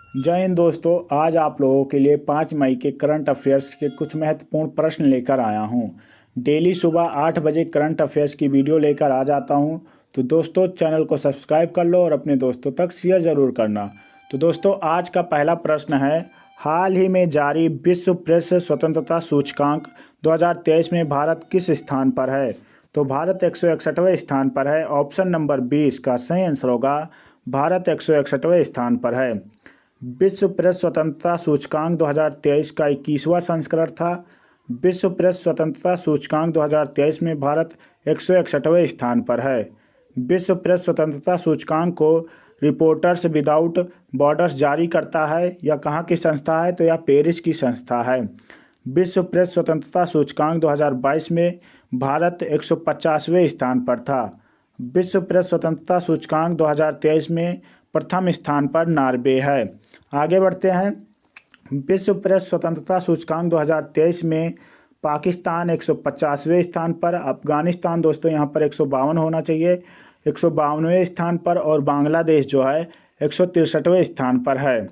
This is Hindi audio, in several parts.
जय हिंद दोस्तों। आज आप लोगों के लिए 5 मई के करंट अफेयर्स के कुछ महत्वपूर्ण प्रश्न लेकर आया हूं। डेली सुबह 8 बजे करंट अफेयर्स की वीडियो लेकर आ जाता हूं, तो दोस्तों चैनल को सब्सक्राइब कर लो और अपने दोस्तों तक शेयर ज़रूर करना। तो दोस्तों आज का पहला प्रश्न है, हाल ही में जारी विश्व प्रेस स्वतंत्रता सूचकांक 2023 में भारत किस स्थान पर है? तो भारत 161वें स्थान पर है। ऑप्शन नंबर 20 का सही आंसर होगा भारत 161वें स्थान पर है। विश्व प्रेस स्वतंत्रता सूचकांक 2023 का 21वां संस्करण था। विश्व प्रेस स्वतंत्रता सूचकांक 2023 में भारत 161वें स्थान पर है। विश्व प्रेस स्वतंत्रता सूचकांक को रिपोर्टर्स विदाउट बॉर्डर्स जारी करता है। यह कहाँ की संस्था है? तो यह पेरिस की संस्था है। विश्व प्रेस स्वतंत्रता सूचकांक 2022 में भारत 150वें स्थान पर था। विश्व प्रेस स्वतंत्रता सूचकांक 2023 में प्रथम स्थान पर नॉर्वे है। आगे बढ़ते हैं। विश्व प्रेस स्वतंत्रता सूचकांक 2023 में पाकिस्तान 150वें स्थान पर, अफगानिस्तान दोस्तों यहाँ पर 152 होना चाहिए, 152वें स्थान पर, और बांग्लादेश जो है 163वें स्थान पर है।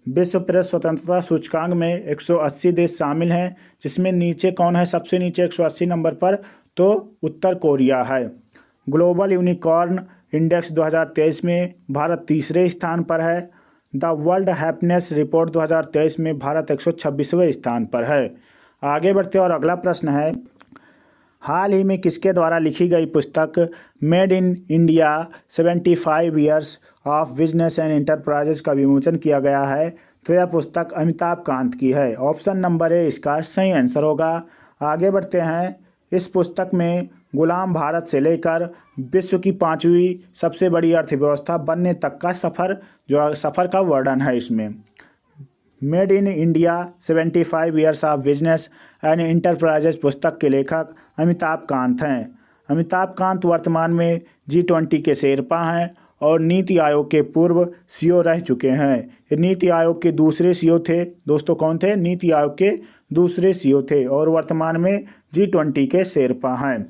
विश्व प्रेस स्वतंत्रता सूचकांक में 180 देश शामिल हैं, जिसमें नीचे कौन है? सबसे नीचे 180 नंबर पर तो उत्तर कोरिया है। ग्लोबल यूनिकॉर्न इंडेक्स 2023 में भारत तीसरे स्थान पर है। द वर्ल्ड हैप्पीनेस रिपोर्ट 2023 में भारत 126वें स्थान पर है। आगे बढ़ते हैं और अगला प्रश्न है, हाल ही में किसके द्वारा लिखी गई पुस्तक made in India 75 years of business and enterprises का विमोचन किया गया है? तो यह पुस्तक अमिताभ कांत की है। ऑप्शन नंबर ए इसका सही आंसर होगा। आगे बढ़ते हैं। इस पुस्तक में गुलाम भारत से लेकर विश्व की 5वीं सबसे बड़ी अर्थव्यवस्था बनने तक का सफ़र का वर्णन है। इसमें made in India 75 years of business and enterprises पुस्तक के लेखक अमिताभ कांत हैं। अमिताभ कांत वर्तमान में G20 के शेरपा हैं और नीति आयोग के पूर्व सीईओ रह चुके हैं। ये नीति आयोग के दूसरे सीईओ थे दोस्तों। कौन थे? नीति आयोग के दूसरे सीईओ थे और वर्तमान में G20 के शेरपा हैं।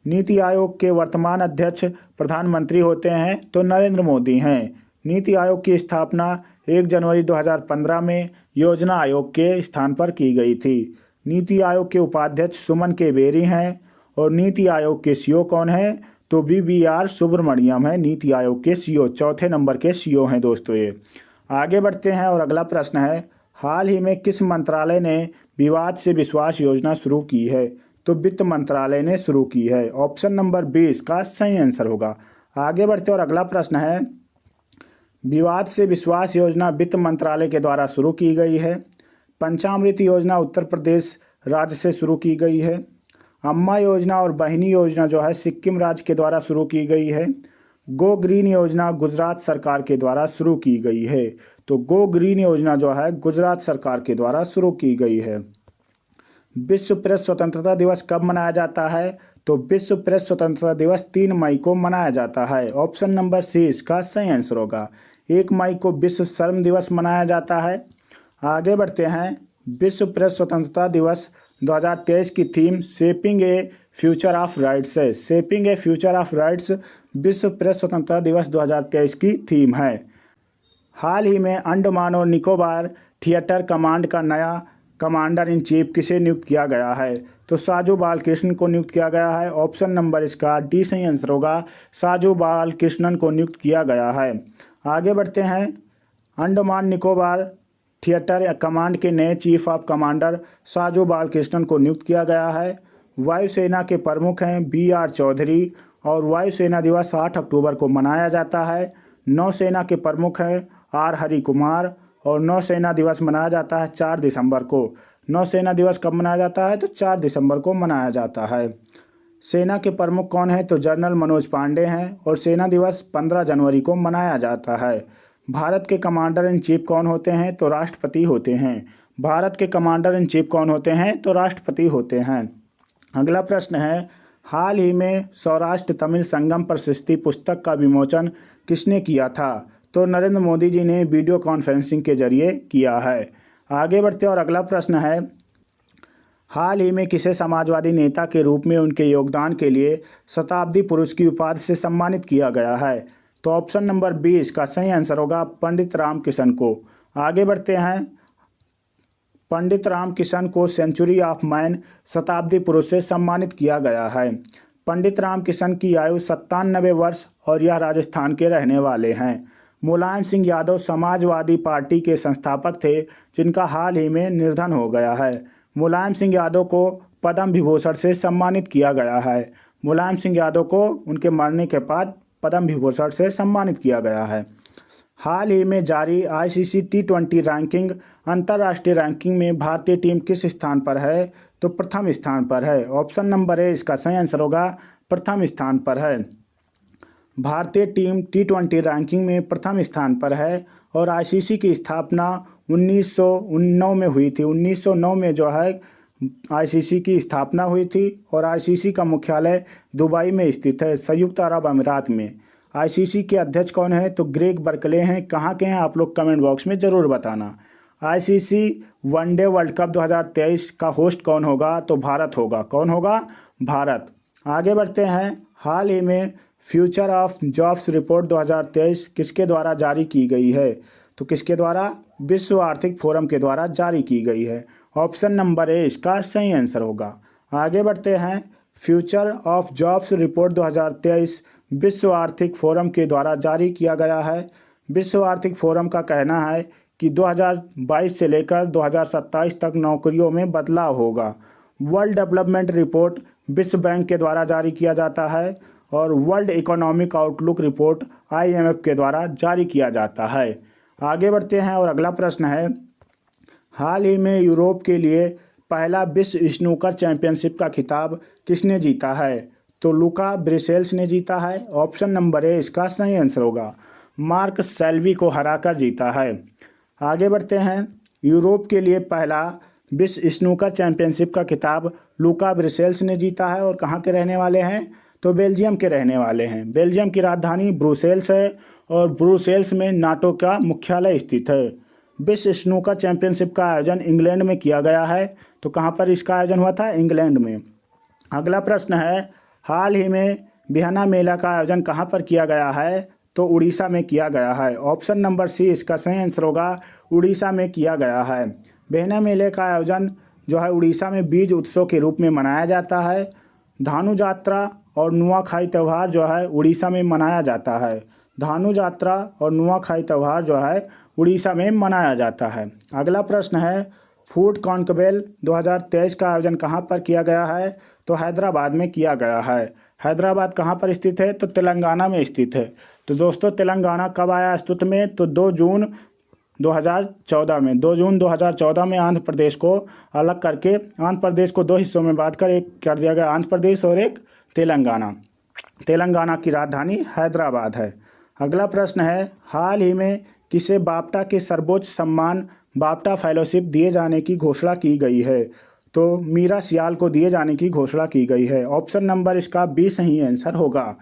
नीति आयोग के वर्तमान अध्यक्ष प्रधानमंत्री होते हैं तो नरेंद्र मोदी हैं। नीति आयोग की स्थापना 1 जनवरी 2015 में योजना आयोग के स्थान पर की गई थी। नीति आयोग के उपाध्यक्ष सुमन के बेरी हैं और नीति आयोग के सीईओ कौन है? तो BVR सुब्रमण्यम है। नीति आयोग के सीईओ, चौथे नंबर के सीईओ हैं दोस्तों ये। आगे बढ़ते हैं और अगला प्रश्न है, हाल ही में किस मंत्रालय ने विवाद से विश्वास योजना शुरू की है? तो वित्त मंत्रालय ने शुरू की है। ऑप्शन नंबर 20 का सही आंसर होगा। आगे बढ़ते और अगला प्रश्न है, विवाद से विश्वास योजना वित्त मंत्रालय के द्वारा शुरू की गई है। पंचामृत योजना उत्तर प्रदेश राज्य से शुरू की गई है। अम्मा योजना और बहिनी योजना जो है सिक्किम राज्य के द्वारा शुरू की गई है। गो ग्रीन योजना गुजरात सरकार के द्वारा शुरू की गई है। तो गो ग्रीन योजना जो है गुजरात सरकार के द्वारा शुरू की गई है। विश्व प्रेस स्वतंत्रता दिवस कब मनाया जाता है? तो विश्व प्रेस स्वतंत्रता दिवस 3 मई को मनाया जाता है। ऑप्शन नंबर सी इसका सही आंसर होगा। 1 मई को विश्व श्रम दिवस मनाया जाता है। आगे बढ़ते हैं। विश्व प्रेस स्वतंत्रता दिवस 2023 की theme shaping a future of rights है। Shaping a future of rights विश्व प्रेस स्वतंत्रता दिवस 2023 की थीम है। हाल ही में अंडमान और निकोबार थिएटर कमांड का नया कमांडर इन चीफ किसे नियुक्त किया गया है? तो साजू बालकृष्णन को नियुक्त किया गया है। ऑप्शन नंबर इसका डी सही आंसर होगा। साजू बालकृष्णन को नियुक्त किया गया है। आगे बढ़ते हैं। अंडमान निकोबार थिएटर कमांड के नए चीफ ऑफ कमांडर साजू बालकृष्णन को नियुक्त किया गया है। वायुसेना के प्रमुख हैं BR चौधरी और वायुसेना दिवस 8 अक्टूबर को मनाया जाता है। नौसेना के प्रमुख हैं R हरि कुमार और नौसेना दिवस मनाया जाता है 4 दिसंबर को। नौसेना दिवस कब मनाया जाता है? तो 4 दिसंबर को मनाया जाता है। सेना के प्रमुख कौन है? तो जनरल मनोज पांडे हैं और सेना दिवस 15 जनवरी को मनाया जाता है। भारत के कमांडर इन चीफ कौन होते हैं? तो राष्ट्रपति होते हैं। भारत के कमांडर इन चीफ कौन होते हैं? तो राष्ट्रपति होते हैं। अगला प्रश्न है, हाल ही में सौराष्ट्र तमिल संगम प्रशस्ति पुस्तक का विमोचन किसने किया था? तो नरेंद्र मोदी जी ने वीडियो कॉन्फ्रेंसिंग के जरिए किया है। आगे बढ़ते और अगला प्रश्न है, हाल ही में किसे समाजवादी नेता के रूप में उनके योगदान के लिए शताब्दी पुरुष की उपाधि से सम्मानित किया गया है? तो ऑप्शन नंबर 20 का सही आंसर होगा पंडित रामकिशन को। आगे बढ़ते हैं। पंडित रामकिशन को सेंचुरी ऑफ मैन शताब्दी पुरुष से सम्मानित किया गया है। पंडित रामकिशन की आयु 97 वर्ष और यह राजस्थान के रहने वाले हैं। मुलायम सिंह यादव समाजवादी पार्टी के संस्थापक थे, जिनका हाल ही में निधन हो गया है। मुलायम सिंह यादव को पद्म विभूषण से सम्मानित किया गया है। मुलायम सिंह यादव को उनके मरने के बाद पद्म विभूषण से सम्मानित किया गया है। हाल ही में जारी आईसीसी टी20 रैंकिंग अंतर्राष्ट्रीय रैंकिंग में भारतीय टीम किस स्थान पर है? तो प्रथम स्थान पर है। ऑप्शन नंबर ए इसका सही आंसर होगा, प्रथम स्थान पर है। भारतीय टीम टी20 रैंकिंग में प्रथम स्थान पर है और आईसीसी की स्थापना 1909 में हुई थी। 1909 में जो है आईसीसी की स्थापना हुई थी और आईसीसी का मुख्यालय दुबई में स्थित है, संयुक्त अरब अमीरात में। आईसीसी के अध्यक्ष कौन है? तो ग्रेग बर्कले हैं। कहाँ के हैं आप लोग कमेंट बॉक्स में ज़रूर बताना। आईसीसी वनडे वर्ल्ड कप 2023 का होस्ट कौन होगा? तो भारत होगा। कौन होगा? भारत। आगे बढ़ते हैं। हाल ही में फ्यूचर ऑफ जॉब्स रिपोर्ट 2023 किसके द्वारा जारी की गई है? तो किसके द्वारा? विश्व आर्थिक फोरम के द्वारा जारी की गई है। ऑप्शन नंबर ए इसका सही आंसर होगा। आगे बढ़ते हैं। फ्यूचर ऑफ जॉब्स रिपोर्ट 2023 विश्व आर्थिक फोरम के द्वारा जारी किया गया है। विश्व आर्थिक फोरम का कहना है कि 2022 से लेकर 2027 तक नौकरियों में बदलाव होगा। वर्ल्ड डेवलपमेंट रिपोर्ट विश्व बैंक के द्वारा जारी किया जाता है और world economic outlook report IMF के द्वारा जारी किया जाता है। आगे बढ़ते हैं और अगला प्रश्न है। हाल ही में यूरोप के लिए पहला विश्व स्नूकर चैंपियनशिप का खिताब किसने जीता है? तो लुका ब्रिसेल्स ने जीता है। ऑप्शन नंबर ए इसका सही आंसर होगा। मार्क सेल्वी को हराकर जीता है। आगे बढ़ते हैं। यूरोप के लिए पहला विश्व स्नूकर चैंपियनशिप का खिताब लुका ब्रिसेल्स ने जीता है और कहाँ के रहने वाले हैं? तो बेल्जियम के रहने वाले हैं। बेल्जियम की राजधानी ब्रुसेल्स है और ब्रुसेल्स में नाटो का मुख्यालय स्थित है। विश्व स्नूकर चैंपियनशिप का आयोजन इंग्लैंड में किया गया है। तो कहाँ पर इसका आयोजन हुआ था? इंग्लैंड में। अगला प्रश्न है। हाल ही में बिहाना मेला का आयोजन कहाँ पर किया गया है? तो उड़ीसा में किया गया है। ऑप्शन नंबर सी इसका सही आंसर होगा। उड़ीसा में किया गया है। बिहाना मेले का आयोजन जो है उड़ीसा में बीज उत्सव के रूप में मनाया जाता है। धानु यात्रा और नुआखाई त्यौहार जो है उड़ीसा में मनाया जाता है। धानु यात्रा और नुआखाई त्यौहार जो है उड़ीसा में मनाया जाता है। अगला प्रश्न है। फूड कॉन्क्लेव 2023 का आयोजन कहाँ पर किया गया है? तो हैदराबाद में किया गया है। हैदराबाद कहाँ पर स्थित है? तो तेलंगाना में स्थित है। तो दोस्तों तेलंगाना कब आया अस्तित्व में? तो 2 जून 2014 में। 2 जून 2014 में आंध्र प्रदेश को अलग करके आंध्र प्रदेश को 2 हिस्सों में बांटकर एक कर दिया गया, आंध्र प्रदेश और एक तेलंगाना। तेलंगाना की राजधानी हैदराबाद है। अगला प्रश्न है। हाल ही में किसे बाफ्टा के सर्वोच्च सम्मान बाफ्टा फेलोशिप दिए जाने की घोषणा की गई है? तो मीरा सियाल को दिए जाने की घोषणा की गई है। ऑप्शन नंबर इसका बी सही आंसर होगा।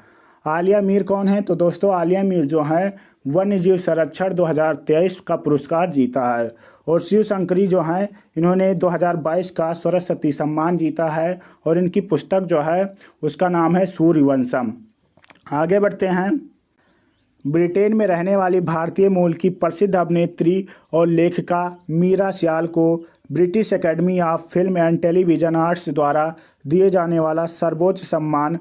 आलिया मीर कौन है? तो दोस्तों आलिया मीर जो हैं वन्य जीव संरक्षण 2023 का पुरस्कार जीता है और शिव शंकरी जो हैं इन्होंने 2022 का सरस्वती सम्मान जीता है और इनकी पुस्तक जो है उसका नाम है सूर्यवंशम। आगे बढ़ते हैं। ब्रिटेन में रहने वाली भारतीय मूल की प्रसिद्ध अभिनेत्री और लेखिका मीरा सियाल को British academy of film and television arts द्वारा दिए जाने वाला सर्वोच्च सम्मान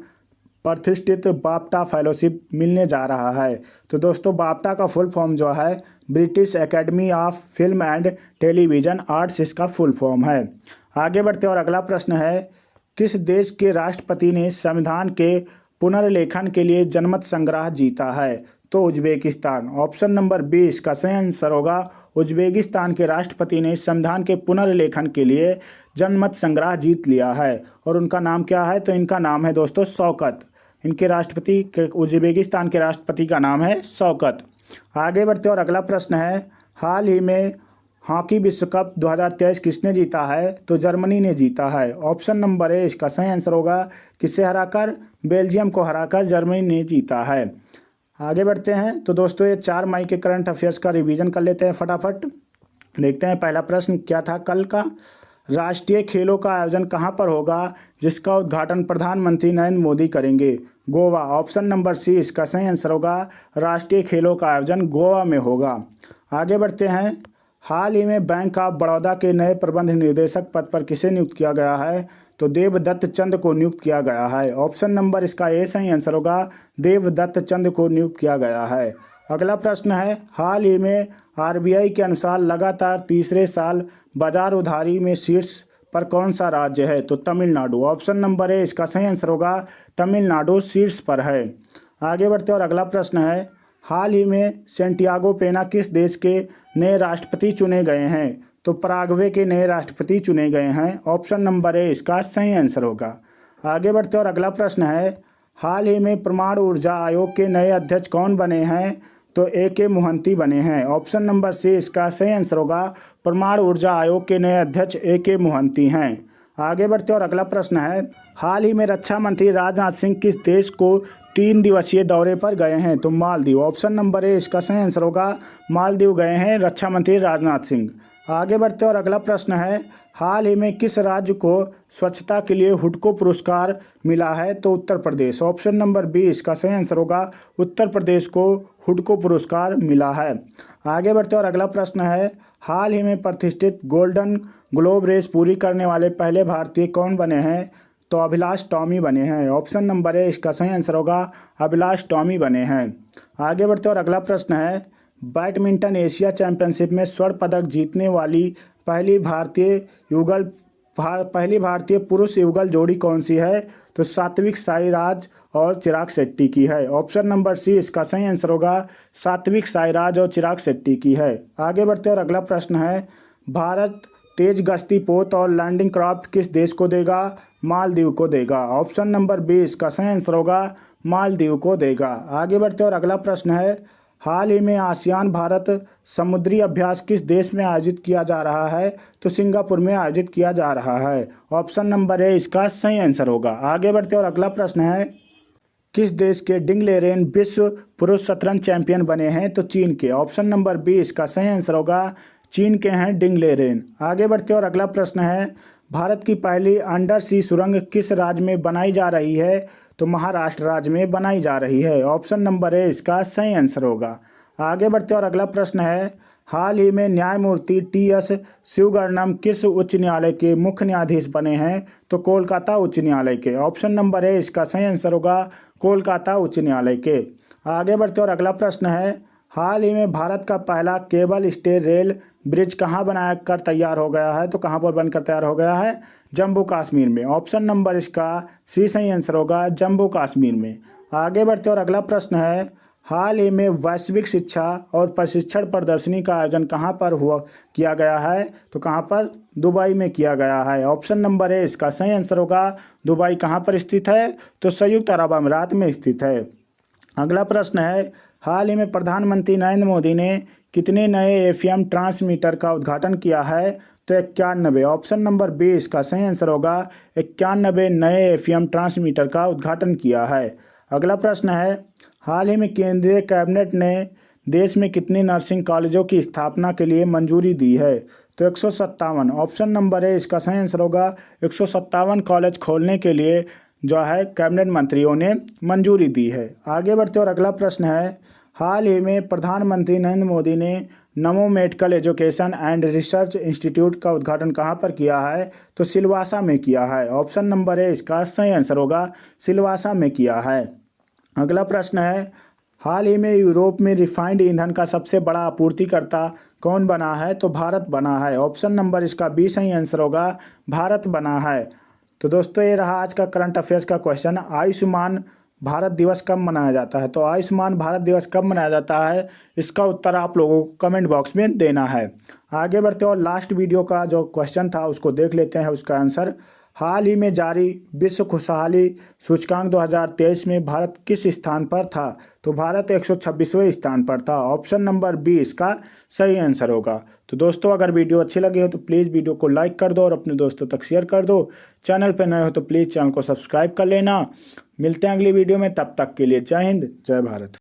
प्रतिष्ठित बाफ्टा फेलोशिप मिलने जा रहा है। तो दोस्तों बाफ्टा का फुल फॉर्म जो है British academy of film and television arts इसका फुल फॉर्म है। आगे बढ़ते और अगला प्रश्न है। किस देश के राष्ट्रपति ने संविधान के पुनर्लेखन के लिए जनमत संग्रह जीता है? तो उज्बेकिस्तान। ऑप्शन नंबर बी इसका सही आंसर होगा। उज्बेकिस्तान के राष्ट्रपति ने संविधान के पुनर्लेखन के लिए जनमत संग्रह जीत लिया है और उनका नाम क्या है? तो इनका नाम है दोस्तों शौकत। इनके राष्ट्रपति उज्बेकिस्तान के राष्ट्रपति का नाम है शौकत। आगे बढ़ते और अगला प्रश्न है। हाल ही में हॉकी विश्व कप 2023 किसने जीता है? तो जर्मनी ने जीता है। ऑप्शन नंबर ए इसका सही आंसर होगा। किससे हराकर? बेल्जियम को हराकर जर्मनी ने जीता है। आगे बढ़ते हैं। तो दोस्तों ये 4 मई के करंट अफेयर्स का रिवीजन कर लेते हैं फटाफट। देखते हैं पहला प्रश्न क्या था कल का। राष्ट्रीय खेलों का आयोजन कहाँ पर होगा जिसका उद्घाटन प्रधानमंत्री नरेंद्र मोदी करेंगे? गोवा। ऑप्शन नंबर सी इसका सही आंसर होगा। राष्ट्रीय खेलों का आयोजन गोवा में होगा। आगे बढ़ते हैं। हाल ही में बैंक ऑफ बड़ौदा के नए प्रबंध निदेशक पद पर किसे नियुक्त किया गया है? तो देवदत्त चंद को नियुक्त किया गया है। ऑप्शन नंबर इसका ए सही आंसर होगा, देवदत्त चंद को नियुक्त किया गया है। अगला प्रश्न है, हाल ही में आरबीआई के अनुसार लगातार तीसरे साल बाजार उधारी में शीर्ष पर कौन सा राज्य है? तो तमिलनाडु। ऑप्शन नंबर ए इसका सही आंसर होगा, तमिलनाडु शीर्ष पर है। आगे बढ़ते और अगला प्रश्न है, हाल ही में सैंटियागो पेना किस देश के नए राष्ट्रपति चुने गए हैं? तो पराग्वे के नए राष्ट्रपति चुने गए हैं। ऑप्शन नंबर ए इसका सही आंसर होगा। आगे बढ़ते और अगला प्रश्न है, हाल ही में परमाणु ऊर्जा आयोग के नए अध्यक्ष कौन बने हैं? तो ए के मोहंती बने हैं। ऑप्शन नंबर सी इसका सही आंसर होगा, परमाणु ऊर्जा आयोग के नए अध्यक्ष ए के मोहंती हैं। आगे बढ़ते और अगला प्रश्न है, हाल ही में रक्षा मंत्री राजनाथ सिंह किस देश को 3 दिवसीय दौरे पर गए हैं? तो मालदीव। ऑप्शन नंबर ए इसका सही आंसर होगा, मालदीव गए हैं रक्षा मंत्री राजनाथ सिंह। आगे बढ़ते और अगला प्रश्न है, हाल ही में किस राज्य को स्वच्छता के लिए हुडको पुरस्कार मिला है? तो Uttar Pradesh. Option number B इसका सही आंसर होगा, उत्तर प्रदेश को हुडको पुरस्कार मिला है। आगे बढ़ते और अगला प्रश्न है, हाल ही में प्रतिष्ठित गोल्डन ग्लोब रेस पूरी करने वाले पहले भारतीय कौन बने हैं? तो अभिलाष टॉमी बने हैं। ऑप्शन नंबर ए इसका सही आंसर होगा, अभिलाष टॉमी बने हैं। आगे बढ़ते और अगला प्रश्न है, बैडमिंटन एशिया चैंपियनशिप में स्वर्ण पदक जीतने वाली पहली भारतीय पुरुष युगल जोड़ी कौन सी है? तो सात्विक साईराज और चिराग शेट्टी की है। ऑप्शन नंबर सी इसका सही आंसर होगा, सात्विक साईराज और चिराग शेट्टी की है। आगे बढ़ते और अगला प्रश्न है, भारत तेज गश्ती पोत और लैंडिंग क्राफ्ट किस देश को देगा? मालदीव को देगा। ऑप्शन नंबर बी इसका सही आंसर होगा, मालदीव को देगा। आगे बढ़ते और अगला प्रश्न है, हाल ही में आसियान भारत समुद्री अभ्यास किस देश में आयोजित किया जा रहा है? तो सिंगापुर में आयोजित किया जा रहा है। ऑप्शन नंबर ए इसका सही आंसर होगा। आगे बढ़ते और अगला प्रश्न है, किस देश के डिंग लेरेन विश्व पुरुष शतरंज चैंपियन बने हैं? तो चीन के। ऑप्शन नंबर बी इसका सही आंसर होगा, चीन के हैं डिंग लेरेन। आगे बढ़ते और अगला प्रश्न है, भारत की पहली अंडर सी सुरंग किस राज्य में बनाई जा रही है? तो महाराष्ट्र राज्य में बनाई जा रही है। ऑप्शन नंबर ए इसका सही आंसर होगा। आगे बढ़ते और अगला प्रश्न है, हाल ही में न्यायमूर्ति टी.एस. शिवगर्णम किस उच्च न्यायालय के मुख्य न्यायाधीश बने हैं? तो कोलकाता उच्च न्यायालय के। ऑप्शन नंबर ए इसका सही आंसर होगा, कोलकाता उच्च न्यायालय के। आगे बढ़ते और अगला प्रश्न है, हाल ही में भारत का पहला केबल स्टे रेल ब्रिज कहाँ बना कर तैयार हो गया है? तो कहाँ पर बनकर तैयार हो गया है? जम्मू कश्मीर में। ऑप्शन नंबर इसका सी सही आंसर होगा, जम्मू कश्मीर में। आगे बढ़ते और अगला प्रश्न है, हाल ही में वैश्विक शिक्षा और प्रशिक्षण प्रदर्शनी का आयोजन कहाँ पर किया गया है? तो कहाँ पर? दुबई में किया गया है। ऑप्शन नंबर ए इसका सही आंसर होगा, दुबई कहाँ पर स्थित है? तो संयुक्त अरब अमीरात में स्थित है। अगला प्रश्न है, हाल ही में प्रधानमंत्री नरेंद्र मोदी ने कितने नए एफएम ट्रांसमीटर का उद्घाटन किया है? तो 91। ऑप्शन नंबर बी इसका सही आंसर होगा, 91 नए एफएम ट्रांसमीटर का उद्घाटन किया है। अगला प्रश्न है, हाल ही में केंद्रीय कैबिनेट ने देश में कितने नर्सिंग कॉलेजों की स्थापना के लिए मंजूरी दी है? तो 157। ऑप्शन नंबर ए इसका सही आंसर होगा, 157 कॉलेज खोलने के लिए जो है कैबिनेट मंत्रियों ने मंजूरी दी है। आगे बढ़ते और अगला प्रश्न है, हाल ही में प्रधानमंत्री नरेंद्र मोदी ने नमो medical education and research institute का उद्घाटन कहाँ पर किया है? तो सिलवासा में किया है। ऑप्शन नंबर ए इसका सही आंसर होगा, सिलवासा में किया है। अगला प्रश्न है, हाल ही में यूरोप में रिफाइंड ईंधन का सबसे बड़ा आपूर्तिकर्ता कौन बना है? तो भारत बना है। ऑप्शन नंबर इसका बी सही आंसर होगा, भारत बना है। तो दोस्तों ये रहा आज का करंट अफेयर्स का क्वेश्चन, आयुष्मान भारत दिवस कब मनाया जाता है? तो आयुष्मान भारत दिवस कब मनाया जाता है, इसका उत्तर आप लोगों को कमेंट बॉक्स में देना है। आगे बढ़ते और लास्ट वीडियो का जो क्वेश्चन था उसको देख लेते हैं, उसका आंसर, हाल ही में जारी विश्व खुशहाली सूचकांक 2023 में भारत किस स्थान पर था? तो भारत 126वें स्थान पर था। ऑप्शन नंबर बी इसका सही आंसर होगा। तो दोस्तों अगर वीडियो अच्छी लगी हो तो प्लीज़ वीडियो को लाइक कर दो और अपने दोस्तों तक शेयर कर दो। चैनल पर नए हो तो प्लीज़ चैनल को सब्सक्राइब कर लेना। मिलते हैं अगली वीडियो में, तब तक के लिए जय हिंद, जय भारत।